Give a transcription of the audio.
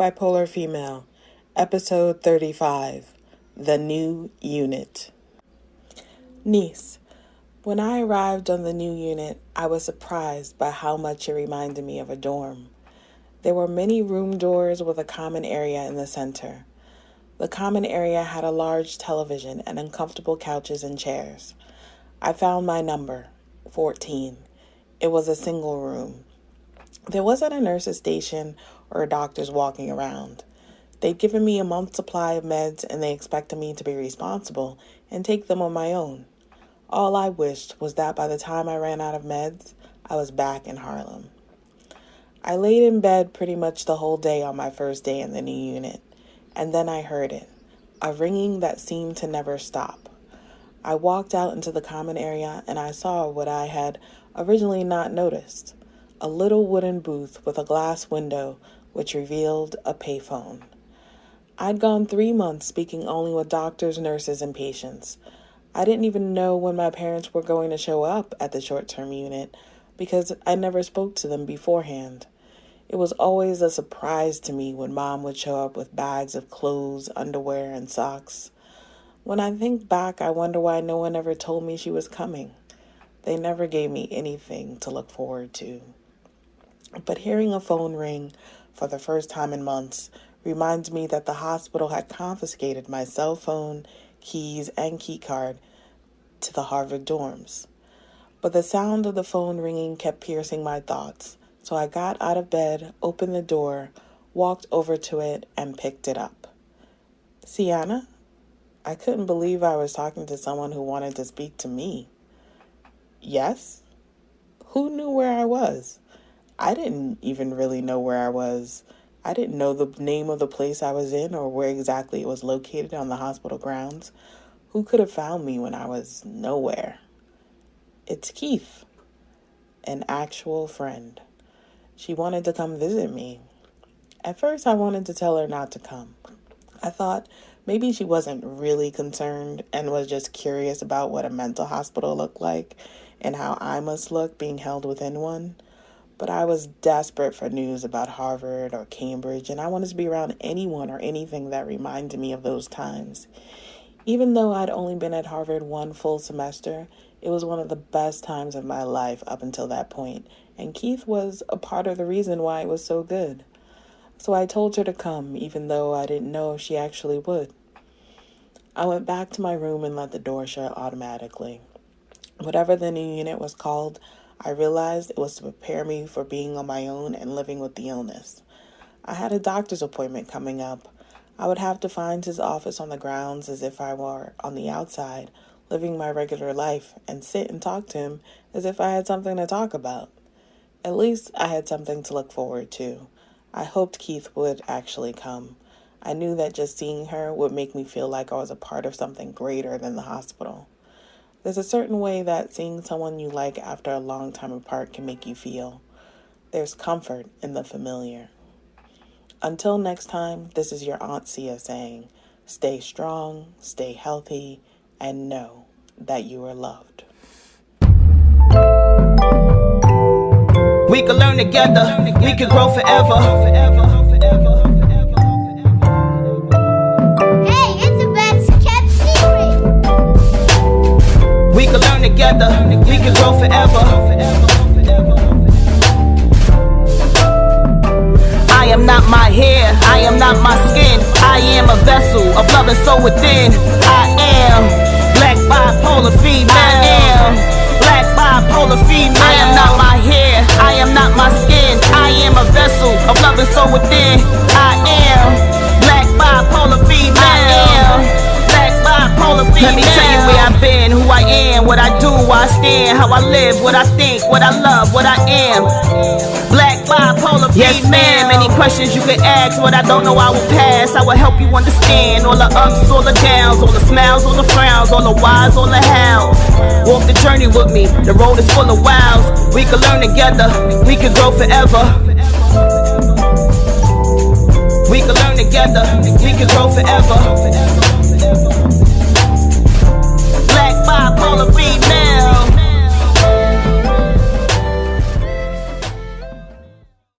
Bipolar Female, Episode 35, The New Unit. Niece, when I arrived on the new unit, I was surprised by how much it reminded me of a dorm. There were many room doors with a common area in the center. The common area had a large television and uncomfortable couches and chairs. I found my number, 14. It was a single room. There wasn't a nurse's station or doctors walking around. They'd given me a month's supply of meds and they expected me to be responsible and take them on my own. All I wished was that by the time I ran out of meds, I was back in Harlem. I laid in bed pretty much the whole day on my first day in the new unit, and then I heard it, a ringing that seemed to never stop. I walked out into the common area and I saw what I had originally not noticed, a little wooden booth with a glass window which revealed a payphone. I'd gone 3 months speaking only with doctors, nurses, and patients. I didn't even know when my parents were going to show up at the short-term unit because I never spoke to them beforehand. It was always a surprise to me when Mom would show up with bags of clothes, underwear, and socks. When I think back, I wonder why no one ever told me she was coming. They never gave me anything to look forward to. But hearing a phone ring for the first time in months reminds me that the hospital had confiscated my cell phone, keys, and key card to the Harvard dorms. But the sound of the phone ringing kept piercing my thoughts, so I got out of bed, opened the door, walked over to it, and picked it up. Sienna? I couldn't believe I was talking to someone who wanted to speak to me. Yes? Who knew where I was? I didn't even really know where I was. I didn't know the name of the place I was in or where exactly it was located on the hospital grounds. Who could have found me when I was nowhere? It's Keith, an actual friend. She wanted to come visit me. At first, I wanted to tell her not to come. I thought maybe she wasn't really concerned and was just curious about what a mental hospital looked like and how I must look being held within one. But I was desperate for news about Harvard or Cambridge, and I wanted to be around anyone or anything that reminded me of those times. Even though I'd only been at Harvard 1 full semester, it was one of the best times of my life up until that point, and Keith was a part of the reason why it was so good. So I told her to come, even though I didn't know if she actually would. I went back to my room and let the door shut automatically. Whatever the new unit was called, I realized it was to prepare me for being on my own and living with the illness. I had a doctor's appointment coming up. I would have to find his office on the grounds as if I were on the outside, living my regular life, and sit and talk to him as if I had something to talk about. At least I had something to look forward to. I hoped Keith would actually come. I knew that just seeing her would make me feel like I was a part of something greater than the hospital. There's a certain way that seeing someone you like after a long time apart can make you feel. There's comfort in the familiar. Until next time, this is your Aunt Sia saying, stay strong, stay healthy, and know that you are loved. We can learn together, we can grow forever. We can learn together, we can grow forever. I am not my hair, I am not my skin. I am a vessel of love and soul within. I am black bipolar female. I am black bipolar female. I am not my hair, I am not my skin. I am a vessel of love and soul within. I am black bipolar female. I am bipolar female. Let me tell you where I've been, who I am, what I do, why I stand, how I live, what I think, what I love, what I am. Black bipolar female. Yes, man, many questions you could ask. What I don't know I will pass. I will help you understand all the ups, all the downs, all the smiles, all the frowns, all the whys, all the hows. Walk the journey with me, the road is full of wows. We can learn together, we can grow forever. We can learn together, we can grow forever.